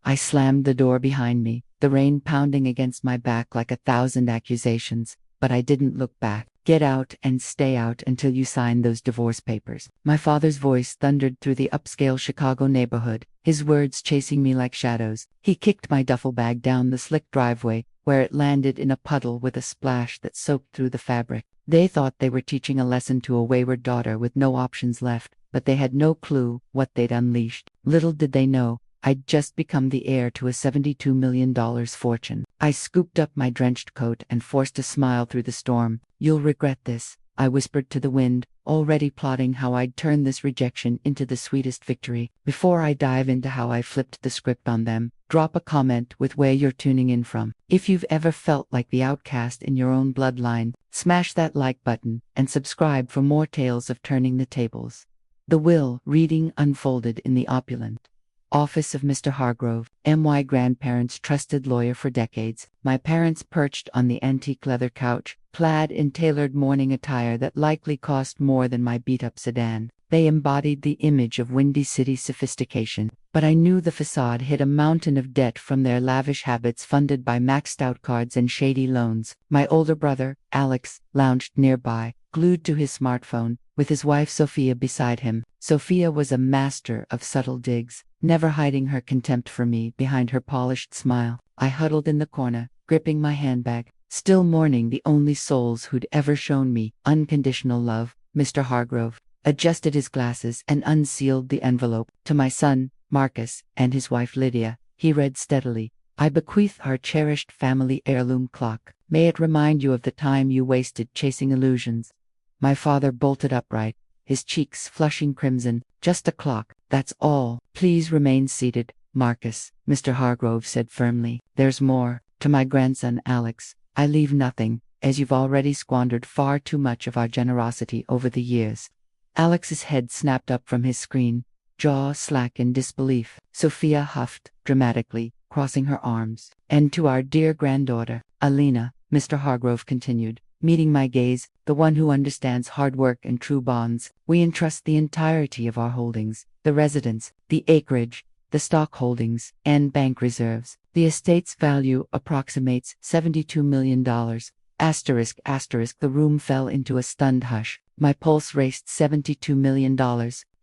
I slammed the door behind me, the rain pounding against my back like 1,000 accusations, but I didn't look back. Get out and stay out until you sign those divorce papers. My father's voice thundered through the upscale Chicago neighborhood, his words chasing me like shadows. He kicked my duffel bag down the slick driveway, where it landed in a puddle with a splash that soaked through the fabric. They thought they were teaching a lesson to a wayward daughter with no options left, but they had no clue what they'd unleashed. Little did they know, I'd just become the heir to a $72 million fortune. I scooped up my drenched coat and forced a smile through the storm. You'll regret this, I whispered to the wind, already plotting how I'd turn this rejection into the sweetest victory. Before I dive into how I flipped the script on them, drop a comment with where you're tuning in from. If you've ever felt like the outcast in your own bloodline, smash that like button and subscribe for more tales of turning the tables. The will reading unfolded in the opulent office of Mr. Hargrove, my grandparents' trusted lawyer for decades. My parents perched on the antique leather couch, clad in tailored morning attire that likely cost more than my beat-up sedan. They embodied the image of Windy City sophistication, but I knew the facade hid a mountain of debt from their lavish habits funded by maxed-out cards and shady loans. My older brother, Alex, lounged nearby, glued to his smartphone, with his wife Sophia beside him. Sophia was a master of subtle digs, never hiding her contempt for me behind her polished smile. I huddled in the corner, gripping my handbag, still mourning the only souls who'd ever shown me unconditional love. Mr. Hargrove adjusted his glasses and unsealed the envelope. To my son, Marcus, and his wife Lydia, he read steadily. I bequeath our cherished family heirloom clock. May it remind you of the time you wasted chasing illusions. My father bolted upright, his cheeks flushing crimson. Just a clock, that's all. Please remain seated, Marcus, Mr. Hargrove said firmly. There's more. To my grandson Alex, I leave nothing, as you've already squandered far too much of our generosity over the years. Alex's head snapped up from his screen, jaw slack in disbelief. Sophia huffed dramatically, crossing her arms. And to our dear granddaughter, Alina, Mr. Hargrove continued, meeting my gaze, the one who understands hard work and true bonds, we entrust the entirety of our holdings, the residence, the acreage, the stock holdings, and bank reserves. The estate's value approximates $72 million. The room fell into a stunned hush. My pulse raced. $72 million.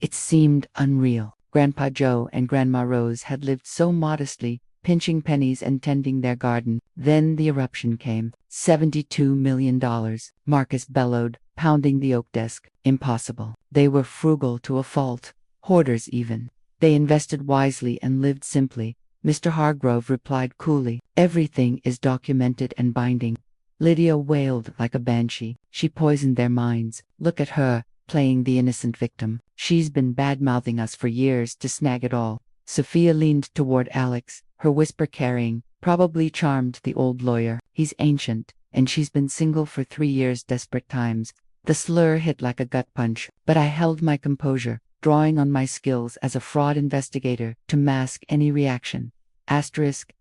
It seemed unreal. Grandpa Joe and Grandma Rose had lived so modestly, pinching pennies and tending their garden. Then the eruption came. $72 million. Marcus bellowed, pounding the oak desk. Impossible. They were frugal to a fault. Hoarders even. They invested wisely and lived simply. Mr. Hargrove replied coolly. Everything is documented and binding. Lydia wailed like a banshee. She poisoned their minds. Look at her, playing the innocent victim. She's been bad-mouthing us for years to snag it all. Sophia leaned toward Alex, her whisper carrying, probably charmed the old lawyer. He's ancient, and she's been single for 3 years. Desperate times. The slur hit like a gut punch, but I held my composure, drawing on my skills as a fraud investigator to mask any reaction. Asterisk.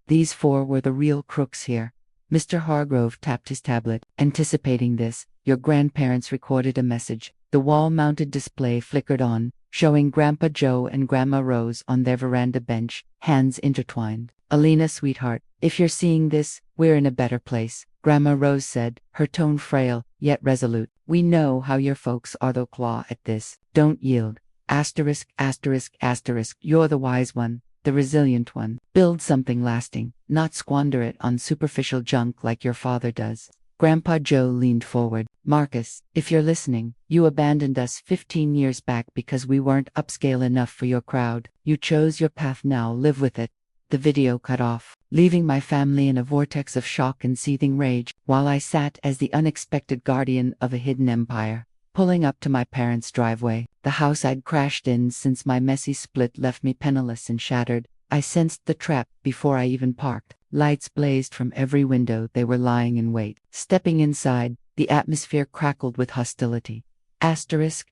These 4 were the real crooks here. Mr. Hargrove tapped his tablet. Anticipating this, your grandparents recorded a message. The wall-mounted display flickered on, showing Grandpa Joe and Grandma Rose on their veranda bench, hands intertwined. Alina, sweetheart, if you're seeing this, we're in a better place, Grandma Rose said, her tone frail, yet resolute. We know how your folks are. They'll claw at this. Don't yield. Asterisk. You're the wise one, the resilient one. Build something lasting, not squander it on superficial junk like your father does. Grandpa Joe leaned forward. Marcus, if you're listening, you abandoned us 15 years back because we weren't upscale enough for your crowd. You chose your path, now live with it. The video cut off, leaving my family in a vortex of shock and seething rage, while I sat as the unexpected guardian of a hidden empire. Pulling up to my parents' driveway, the house I'd crashed in since my messy split left me penniless and shattered, I sensed the trap before I even parked. Lights blazed from every window. They were lying in wait. Stepping inside, the atmosphere crackled with hostility. Asterisk.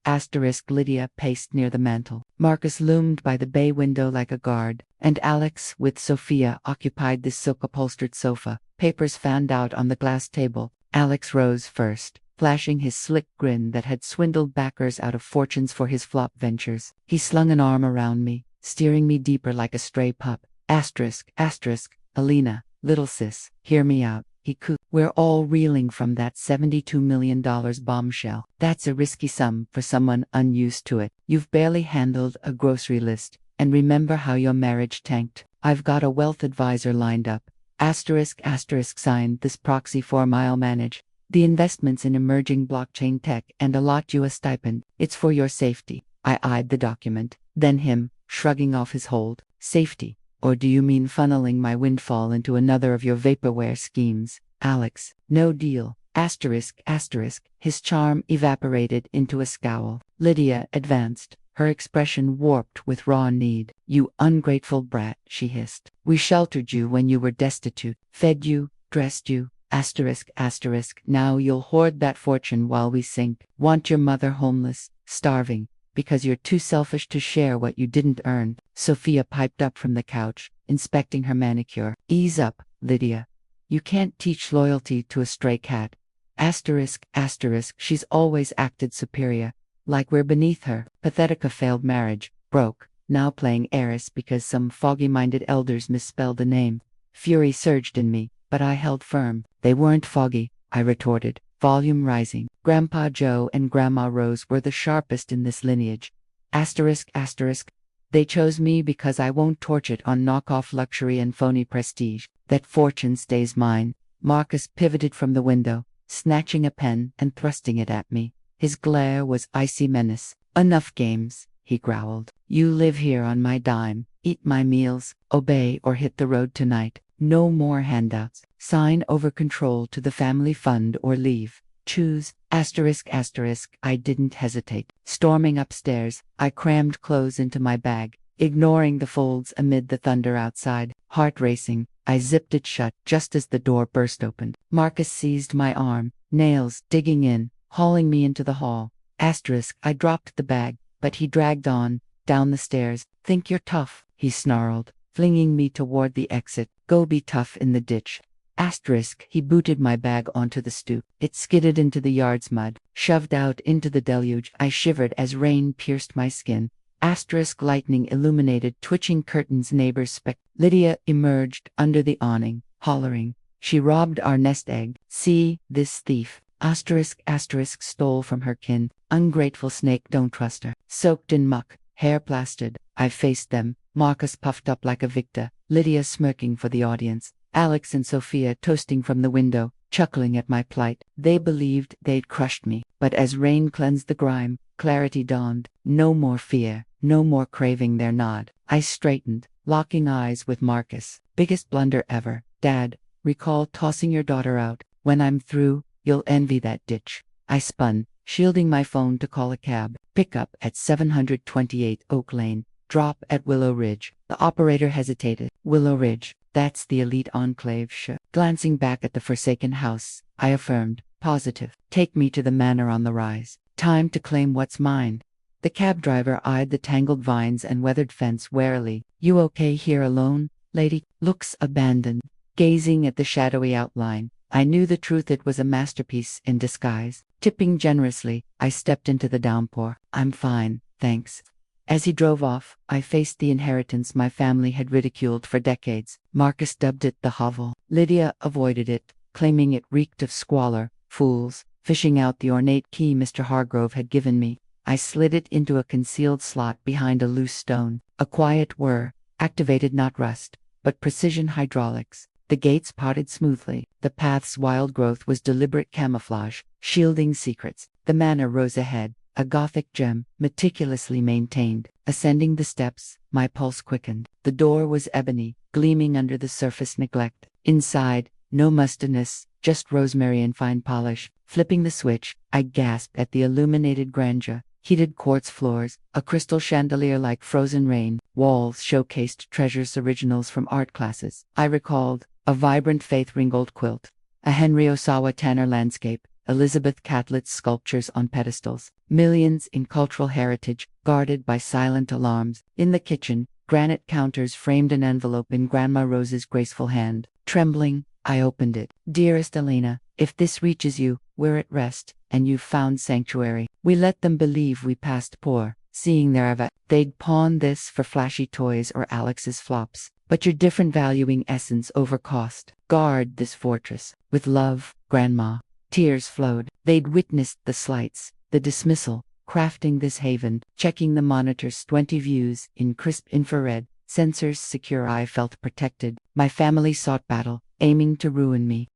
Lydia paced near the mantel. Marcus loomed by the bay window like a guard, and Alex, with Sophia, occupied the silk-upholstered sofa, papers fanned out on the glass table. Alex rose first, flashing his slick grin that had swindled backers out of fortunes for his flop ventures. He slung an arm around me, steering me deeper like a stray pup. Asterisk, asterisk, Alina, little sis, hear me out. He cooed. We're all reeling from that $72 million bombshell. That's a risky sum for someone unused to it. You've barely handled a grocery list. And remember how your marriage tanked. I've got a wealth advisor lined up. Asterisk, asterisk, signed this proxy for Mile Manage. The investments in emerging blockchain tech and allot you a stipend. It's for your safety. I eyed the document, then him, shrugging off his hold. Safety. Or do you mean funneling my windfall into another of your vaporware schemes? Alex, no deal. Asterisk, asterisk. His charm evaporated into a scowl. Lydia advanced, her expression warped with raw need. You ungrateful brat, she hissed. We sheltered you when you were destitute, fed you, dressed you. Asterisk, asterisk. Now you'll hoard that fortune while we sink. Want your mother homeless, starving, because you're too selfish to share what you didn't earn. Sophia piped up from the couch, inspecting her manicure. Ease up, Lydia. You can't teach loyalty to a stray cat. Asterisk, asterisk. She's always acted superior, like we're beneath her. Pathetica failed marriage, broke, now playing heiress because some foggy-minded elders misspelled the name. Fury surged in me, but I held firm. They weren't foggy, I retorted, volume rising. Grandpa Joe and Grandma Rose were the sharpest in this lineage. Asterisk, asterisk. They chose me because I won't torch it on knockoff luxury and phony prestige. That fortune stays mine. Marcus pivoted from the window, snatching a pen and thrusting it at me. His glare was icy menace. Enough games, he growled. You live here on my dime, eat my meals, obey or hit the road tonight. No more handouts. Sign over control to the family fund or leave. Choose. Asterisk, asterisk. I didn't hesitate. Storming upstairs, I crammed clothes into my bag, ignoring the folds amid the thunder outside. Heart racing, I zipped it shut just as the door burst open. Marcus seized my arm, nails digging in, hauling me into the hall. Asterisk. I dropped the bag, but he dragged on, down the stairs. Think you're tough, he snarled, flinging me toward the exit. Go be tough in the ditch. Asterisk. He booted my bag onto the stoop. It skidded into the yard's mud, shoved out into the deluge. I shivered as rain pierced my skin. Asterisk. Lightning illuminated twitching curtains. Neighbors Lydia emerged under the awning, hollering. She robbed our nest egg. See, this thief. Asterisk, asterisk. Stole from her kin. Ungrateful snake, don't trust her. Soaked in muck, hair plastered, I faced them. Marcus puffed up like a victor, Lydia smirking for the audience. Alex and Sophia toasting from the window, chuckling at my plight. They believed they'd crushed me. But as rain cleansed the grime, clarity dawned. No more fear, no more craving their nod. I straightened, locking eyes with Marcus. Biggest blunder ever. Dad, recall tossing your daughter out. When I'm through, you'll envy that ditch. I spun, shielding my phone to call a cab. Pick up at 728 Oak Lane. Drop at Willow Ridge. The operator hesitated. Willow Ridge. That's the elite enclave. Glancing back at the forsaken house, I affirmed, positive. Take me to the manor on the rise. Time to claim what's mine. The cab driver eyed the tangled vines and weathered fence warily. You okay here alone, lady? Looks abandoned. Gazing at the shadowy outline, I knew the truth. It was a masterpiece in disguise. Tipping generously, I stepped into the downpour. I'm fine, thanks. As he drove off, I faced the inheritance my family had ridiculed for decades. Marcus dubbed it the hovel. Lydia avoided it, claiming it reeked of squalor. Fools, fishing out the ornate key Mr. Hargrove had given me. I slid it into a concealed slot behind a loose stone. A quiet whir, activated not rust, but precision hydraulics. The gates parted smoothly. The path's wild growth was deliberate camouflage, shielding secrets. The manor rose ahead, a Gothic gem, meticulously maintained. Ascending the steps, my pulse quickened. The door was ebony, gleaming under the surface neglect. Inside, no mustiness, just rosemary and fine polish. Flipping the switch, I gasped at the illuminated grandeur. Heated quartz floors, a crystal chandelier like frozen rain. Walls showcased treasures, originals from art classes. I recalled a vibrant faith-ringold quilt, a Henry Osawa Tanner landscape, Elizabeth Catlett's sculptures on pedestals, millions in cultural heritage, guarded by silent alarms. In the kitchen, granite counters framed an envelope in Grandma Rose's graceful hand. Trembling, I opened it. Dearest Elena, if this reaches you, we're at rest, and you've found sanctuary. We let them believe we passed poor, seeing their they'd pawn this for flashy toys or Alex's flops. But you're different, valuing essence over cost. Guard this fortress. With love, Grandma. Tears flowed. They'd witnessed the slights, the dismissal, crafting this haven, checking the monitor's 20 views in crisp infrared, sensors secure. I felt protected. My family sought battle, aiming to ruin me.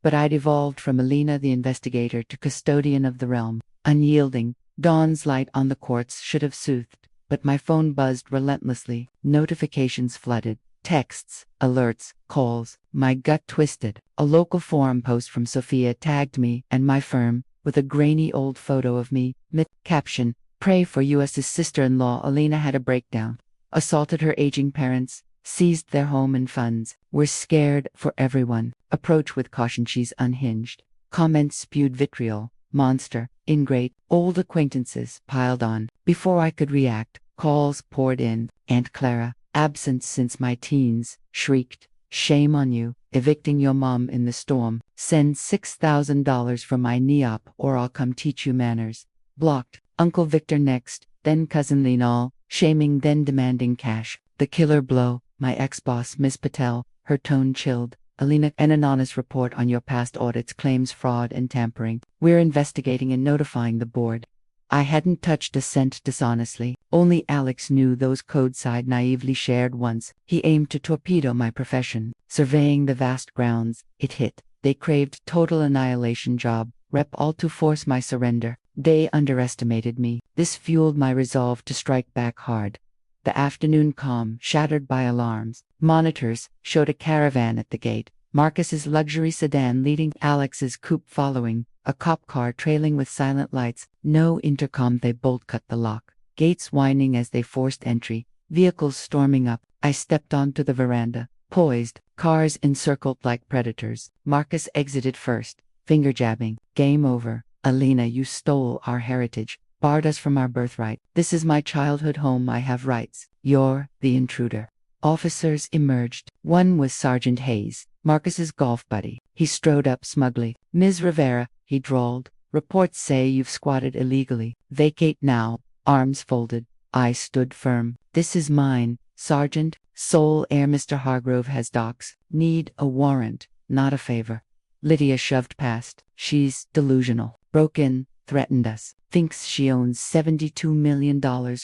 But I'd evolved from Alina the investigator to custodian of the realm, unyielding. Dawn's light on the courts should have soothed, but my phone buzzed relentlessly. Notifications flooded. Texts, alerts, calls. My gut twisted. A local forum post from Sophia tagged me and my firm, with a grainy old photo of me. Caption: Pray for U.S.'s sister-in-law. Alina had a breakdown. Assaulted her aging parents. Seized their home and funds. We're scared for everyone. Approach with caution, she's unhinged. Comments spewed vitriol. Monster, ingrate. Old acquaintances piled on. Before I could react, calls poured in. Aunt Clara, absent since my teens, shrieked. Shame on you, evicting your mom in the storm. Send $6,000 for my NEOP or I'll come teach you manners. Blocked. Uncle Victor next, then Cousin Linal, shaming then demanding cash. The killer blow. My ex-boss, Miss Patel, her tone chilled. Alina, an anonymous report on your past audits claims fraud and tampering. We're investigating and notifying the board. I hadn't touched a cent dishonestly. Only Alex knew those codes I'd naively shared once. He aimed to torpedo my profession. Surveying the vast grounds, it hit. They craved total annihilation job. Rep all to force my surrender. They underestimated me. This fueled my resolve to strike back hard. The afternoon calm, shattered by alarms. Monitors showed a caravan at the gate. Marcus's luxury sedan leading, Alex's coupe following, a cop car trailing with silent lights. No intercom, they bolt-cut the lock. Gates whining as they forced entry. Vehicles storming up. I stepped onto the veranda, poised, cars encircled like predators. Marcus exited first, finger-jabbing. Game over. Alina, you stole our heritage. Barred us from our birthright. This is my childhood home, I have rights. You're the intruder. Officers emerged. One was Sergeant Hayes, Marcus's golf buddy. He strode up smugly. Ms. Rivera, he drawled. Reports say you've squatted illegally. Vacate now. Arms folded. I stood firm. This is mine, Sergeant. Sole heir. Mr. Hargrove has docs. Need a warrant, not a favor. Lydia shoved past. She's delusional. Broke in. Threatened us. Thinks she owns $72 million.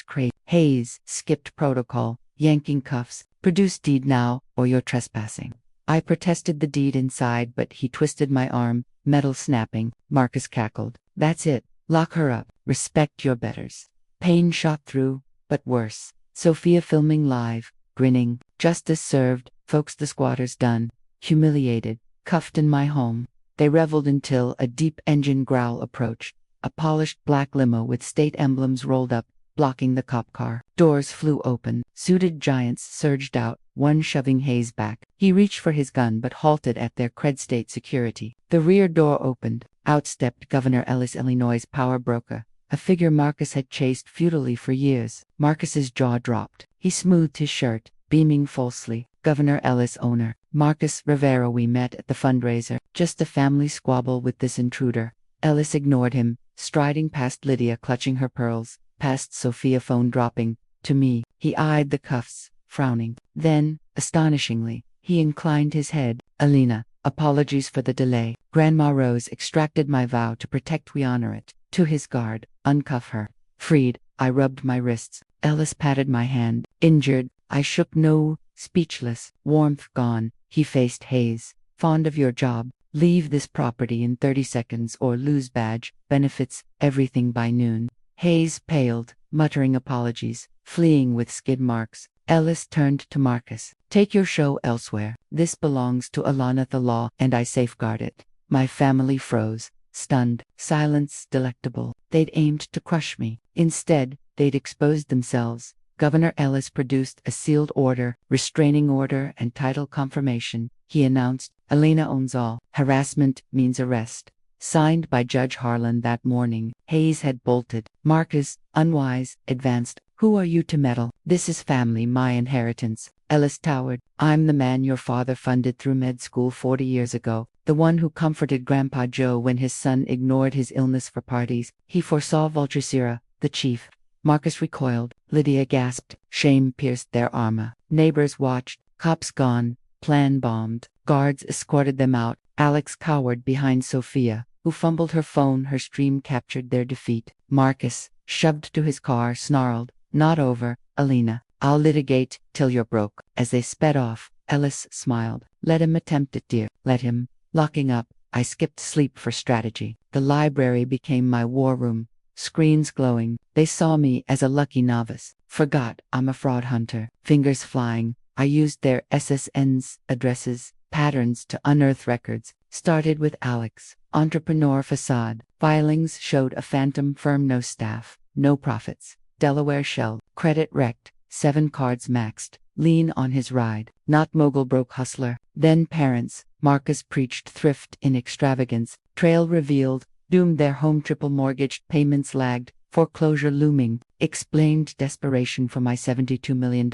Crate. Hayes skipped protocol, yanking cuffs. Produce deed now, or you're trespassing. I protested the deed inside, but he twisted my arm, metal snapping. Marcus cackled. That's it. Lock her up. Respect your betters. Pain shot through, but worse. Sophia filming live, grinning. Justice served. Folks, the squatters done. Humiliated. Cuffed in my home. They reveled until a deep engine growl approached. A polished black limo with state emblems rolled up, blocking the cop car. Doors flew open. Suited giants surged out, one shoving Hayes back. He reached for his gun but halted at their cred state security. The rear door opened. Out stepped Governor Ellis, Illinois' power broker, a figure Marcus had chased futilely for years. Marcus's jaw dropped. He smoothed his shirt, beaming falsely. Governor Ellis, owner. Marcus Rivera, we met at the fundraiser. Just a family squabble with this intruder. Ellis ignored him, striding past Lydia clutching her pearls, past Sophia, phone dropping. To me, he eyed the cuffs, frowning. Then, astonishingly, he inclined his head. Alina, apologies for the delay. Grandma Rose extracted my vow to protect, we honor it. To his guard, uncuff her. Freed, I rubbed my wrists. Ellis patted my hand. Injured, I shook no, speechless. Warmth gone, he faced Hayes. Fond of your job. Leave this property in 30 seconds or lose badge, benefits, everything by noon. Hayes paled, muttering apologies, fleeing with skid marks. Ellis turned to Marcus. Take your show elsewhere. This belongs to Alana, the law, and I safeguard it. My family froze, stunned, silence delectable. They'd aimed to crush me. Instead, they'd exposed themselves. Governor Ellis produced a sealed order, restraining order and title confirmation. He announced, Alina owns all. Harassment means arrest. Signed by Judge Harlan that morning. Hayes had bolted. Marcus, unwise, advanced. Who are you to meddle? This is family, my inheritance. Ellis towered. I'm the man your father funded through med school 40 years ago. The one who comforted Grandpa Joe when his son ignored his illness for parties. He foresaw Vultureira, the chief. Marcus recoiled. Lydia gasped. Shame pierced their armor. Neighbors watched. Cops gone. Plan bombed. Guards escorted them out. Alex cowered behind Sophia, who fumbled her phone. Her stream captured their defeat. Marcus, shoved to his car, snarled, "Not over, Alina. I'll litigate till you're broke." As they sped off, Ellis smiled. "Let him attempt it, dear. Let him." Locking up, I skipped sleep for strategy. The library became my war room. Screens glowing. They saw me as a lucky novice. Forgot I'm a fraud hunter. Fingers flying. I used their SSNs, addresses, patterns to unearth records. Started with Alex. Entrepreneur facade. Filings showed a phantom firm, no staff, no profits. Delaware shell. Credit wrecked. 7 cards maxed. Lean on his ride. Not mogul, broke hustler. Then parents. Marcus preached thrift in extravagance. Trail revealed. Doomed their home, triple mortgaged, payments lagged. Foreclosure looming. Explained desperation for my $72 million.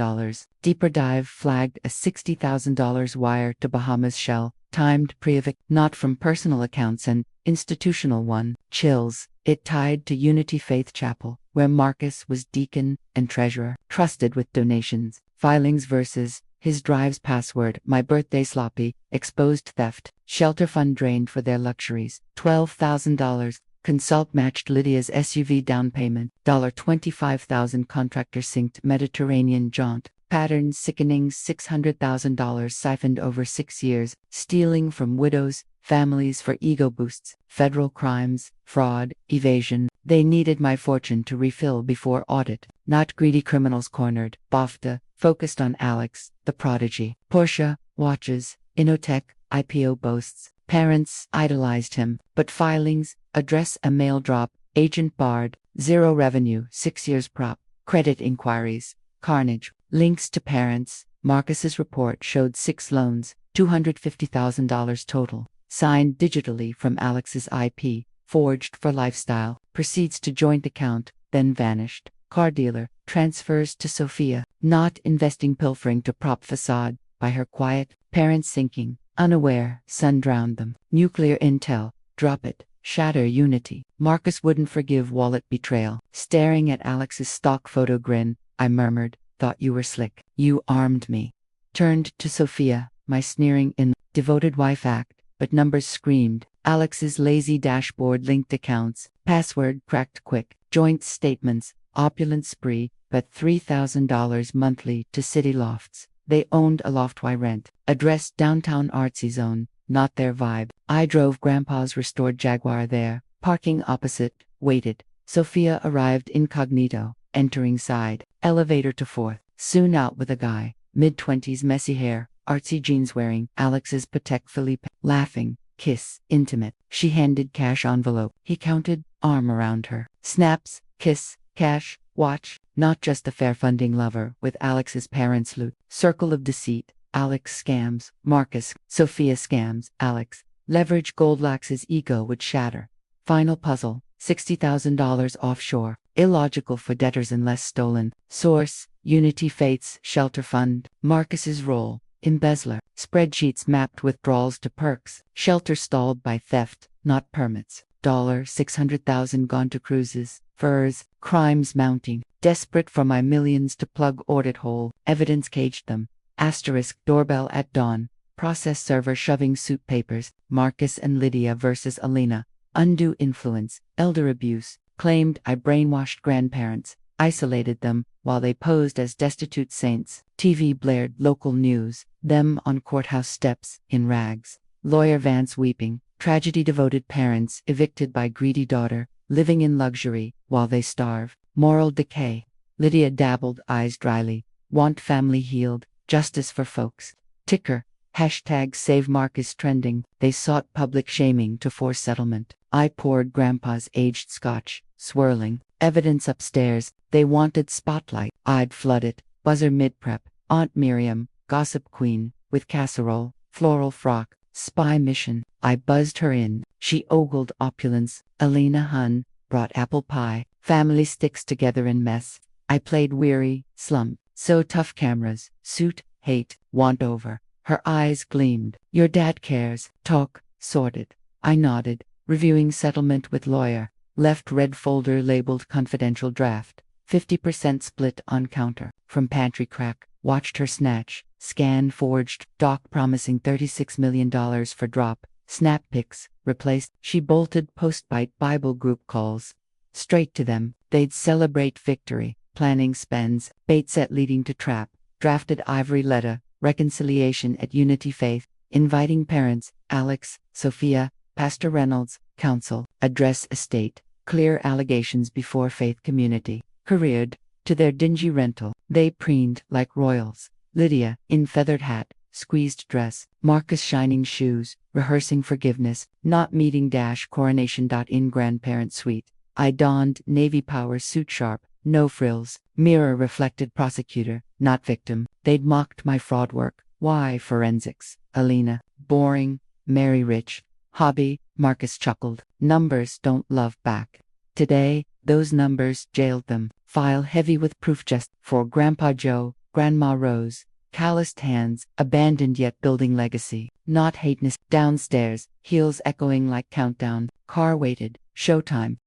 Deeper dive flagged a $60,000 wire to Bahamas shell. Timed pre-evict, not from personal accounts, an institutional one. Chills. It tied to Unity Faith Chapel, where Marcus was deacon and treasurer. Trusted with donations. Filings versus his drive's password. My birthday sloppy. Exposed theft. Shelter fund drained for their luxuries. $12,000. Consult matched Lydia's SUV down payment. $25,000 contractor synced Mediterranean jaunt. Pattern sickening. $600,000 siphoned over 6 years. Stealing from widows, families for ego boosts. Federal crimes, fraud, evasion. They needed my fortune to refill before audit. Not greedy criminals cornered. BAFTA focused on Alex, the prodigy. Porsche, watches, Inotech, IPO boasts. Parents idolized him, but filings, address a mail drop, agent barred, 0 revenue, 6 years prop, credit inquiries, carnage. Links to parents. Marcus's report showed 6 loans, $250,000 total. Signed digitally from Alex's IP, forged for lifestyle. Proceeds to joint account, then vanished. Car dealer, transfers to Sophia. Not investing, pilfering to prop facade. By her quiet, parents sinking. Unaware, son drowned them. Nuclear intel, drop it. Shatter unity. Marcus wouldn't forgive wallet betrayal. Staring at Alex's stock photo grin, I murmured, "Thought you were slick. You armed me." Turned to Sophia, my sneering in devoted wife act, but numbers screamed. Alex's lazy dashboard, linked accounts, password cracked quick, joint statements, opulent spree, but $3,000 monthly to city lofts. They owned a loft. Why rent? Address downtown artsy zone, not their vibe. I drove Grandpa's restored Jaguar there, parking opposite, waited. Sophia arrived incognito, entering side, elevator to 4th, soon out with a guy, mid-20s, messy hair, artsy jeans wearing. Alex's Patek Philippe, laughing, kiss, intimate. She handed cash envelope. He counted, arm around her. Snaps, kiss, cash, watch. Not just a fair funding lover, with Alex's parents' loot. Circle of deceit. Alex scams, Marcus. Sophia scams, Alex. Leverage Goldlax's ego would shatter. Final puzzle, $60,000 offshore. Illogical for debtors unless stolen. Source, Unity Faith's shelter fund. Marcus's role, embezzler. Spreadsheets mapped withdrawals to perks. Shelter stalled by theft, not permits. $600,000 gone to cruises, furs, crimes mounting. Desperate for my millions to plug audit hole. Evidence caged them. Asterisk doorbell at dawn. Process server shoving suit papers. Marcus and Lydia versus Alina. Undue influence. Elder abuse. Claimed I brainwashed grandparents. Isolated them while they posed as destitute saints. TV blared local news. Them on courthouse steps, in rags. Lawyer Vance weeping. Tragedy devoted parents evicted by greedy daughter. Living in luxury while they starve. Moral decay. Lydia dabbled eyes dryly. Want family healed. Justice for folks. Ticker. Hashtag save Marcus trending. They sought public shaming to force settlement. I poured Grandpa's aged scotch, swirling. Evidence upstairs. They wanted spotlight. I'd flood it. Buzzer mid-prep. Aunt Miriam, gossip queen, with casserole, floral frock, spy mission. I buzzed her in. She ogled opulence. Alina Hun brought apple pie. Family sticks together in mess. I played weary, slump. So tough cameras. Suit, hate, want over. Her eyes gleamed. Your dad cares. Talk, sorted. I nodded, reviewing settlement with lawyer. Left red folder labeled confidential draft. 50% split on counter. From pantry crack, watched her snatch. Scan forged, doc promising $36 million for drop. Snap pics, replaced. She bolted post-bite Bible group calls. Straight to them, they'd celebrate victory. Planning spends, bait set leading to trap. Drafted ivory letter, reconciliation at Unity Faith. Inviting parents, Alex, Sophia, Pastor Reynolds, counsel. Address estate, clear allegations before faith community. Careered, to their dingy rental. They preened like royals. Lydia, in feathered hat, squeezed dress. Marcus shining shoes, rehearsing forgiveness, not meeting coronation. In grandparent suite. I donned Navy Power suit sharp, no frills. Mirror reflected prosecutor, not victim. They'd mocked my fraud work. Why forensics? Alina, boring. Mary rich. Hobby, Marcus chuckled. Numbers don't love back. Today, those numbers jailed them. File heavy with proof just for Grandpa Joe, Grandma Rose. Calloused hands, abandoned yet building legacy. Not hateness. Downstairs, heels echoing like countdown. Car waited. Showtime.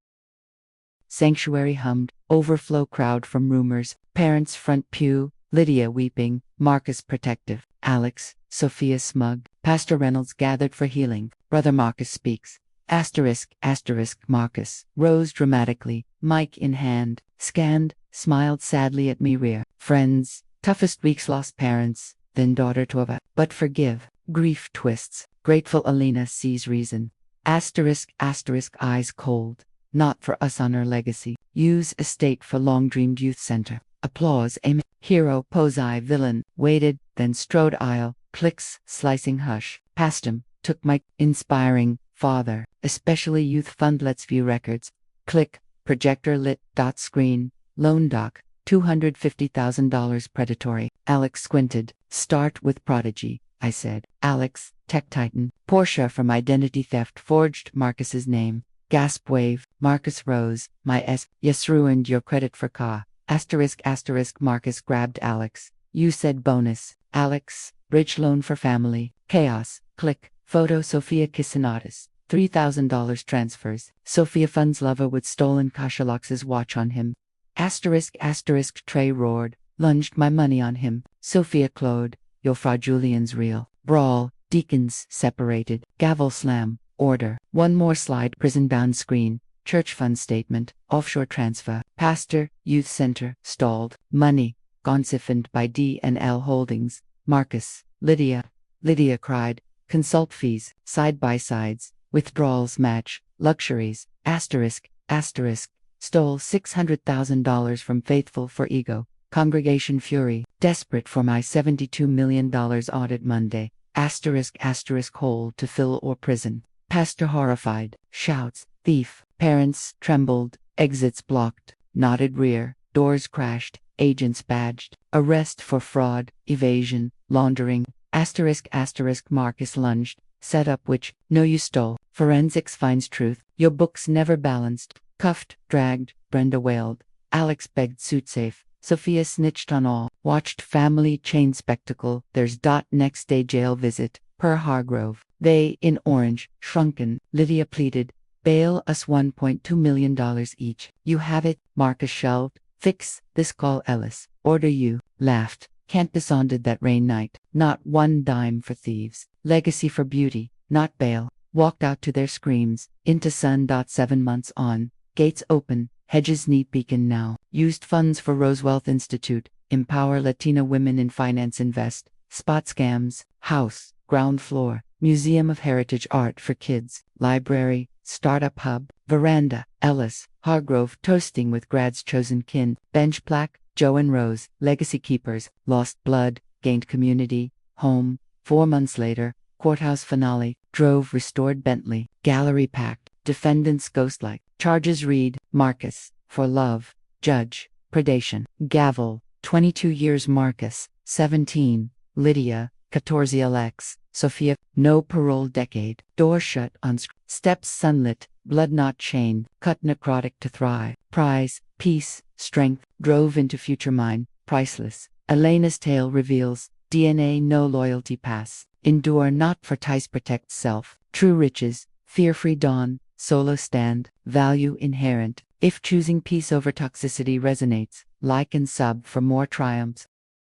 Sanctuary hummed. Overflow crowd from rumors. Parents front pew. Lydia weeping. Marcus protective. Alex, Sophia smug. Pastor Reynolds gathered for healing. Brother Marcus speaks. Asterisk, Marcus. Rose dramatically. Mic in hand. Scanned. Smiled sadly at me rear. Friends. Toughest weeks lost parents. Then daughter Tova. But forgive. Grief twists. Grateful Alina sees reason. Asterisk, eyes cold. Not for us on her legacy. Use estate for long-dreamed youth center. Applause, aim. Hero, pose-eye, villain. Waited, then strode aisle. Clicks, slicing hush. Past him, took my inspiring father. Especially youth fund. Let's view records. Click, projector lit. Dot screen. Loan doc. $250,000 predatory. Alex squinted. Start with Prodigy, I said. Alex, tech titan. Porsche from identity theft forged Marcus's name. Gasp wave. Marcus rose. My S. Yes, ruined your credit for car. Asterisk, Marcus grabbed Alex. You said bonus. Alex, bridge loan for family. Chaos. Click. Photo Sophia Kissinatis. $3,000 transfers. Sophia funds lover with stolen Kashalox's watch on him. Asterisk, Trey roared. Lunged my money on him. Sophia Claude. Your fraudulian's real. Brawl. Deacons separated. Gavel slam. Order. One more slide. Prison-bound screen. Church fund statement. Offshore transfer. Pastor. Youth center. Stalled. Money. Gone siphoned by D&L Holdings. Marcus. Lydia. Lydia cried. Consult fees. Side-by-sides. Withdrawals match. Luxuries. Asterisk. Stole $600,000 from Faithful for ego. Congregation fury. Desperate for my $72 million audit Monday. Asterisk, hole to fill or prison. Pastor horrified. Shouts. Thief. Parents trembled. Exits blocked. Knotted rear. Doors crashed. Agents badged. Arrest for fraud, evasion, laundering. Asterisk, Marcus lunged. Set up which, no you stole. Forensics finds truth. Your books never balanced. Cuffed, dragged. Brenda wailed. Alex begged suit safe. Sophia snitched on all. Watched family chain spectacle. There's next day jail visit. Per Hargrove. They, in orange, shrunken. Lydia pleaded. Bail us $1.2 million each. You have it. Marcus shelved. Fix this, call Ellis. Order you. Laughed. Can't disonded that rain night. Not one dime for thieves. Legacy for beauty, not bail. Walked out to their screams. Into sun. 7 months on. Gates open. Hedges neat beacon now. Used funds for Rosewealth Institute. Empower Latina women in finance. Invest. Spot scams. House. Ground floor. Museum of Heritage Art for kids. Library. Startup hub. Veranda. Ellis. Hargrove toasting with grad's chosen kin. Bench plaque. Joe and Rose. Legacy keepers. Lost blood. Gained community. Home. 4 months later. Courthouse finale. Drove restored Bentley. Gallery packed. Defendants ghostlike. Charges read. Marcus. For love. Judge. Predation. Gavel. 22 years. Marcus. 17. Lydia. 14 Lex. Sophia. No parole decade. Door shut on steps sunlit. Blood knot chain. Cut necrotic to thrive. Prize. Peace. Strength. Drove into future mine. Priceless. Elena's tale reveals. DNA no loyalty pass. Endure not for ties protects self. True riches. Fear-free dawn. Solo stand. Value inherent. If choosing peace over toxicity resonates, like and sub for more triumphs.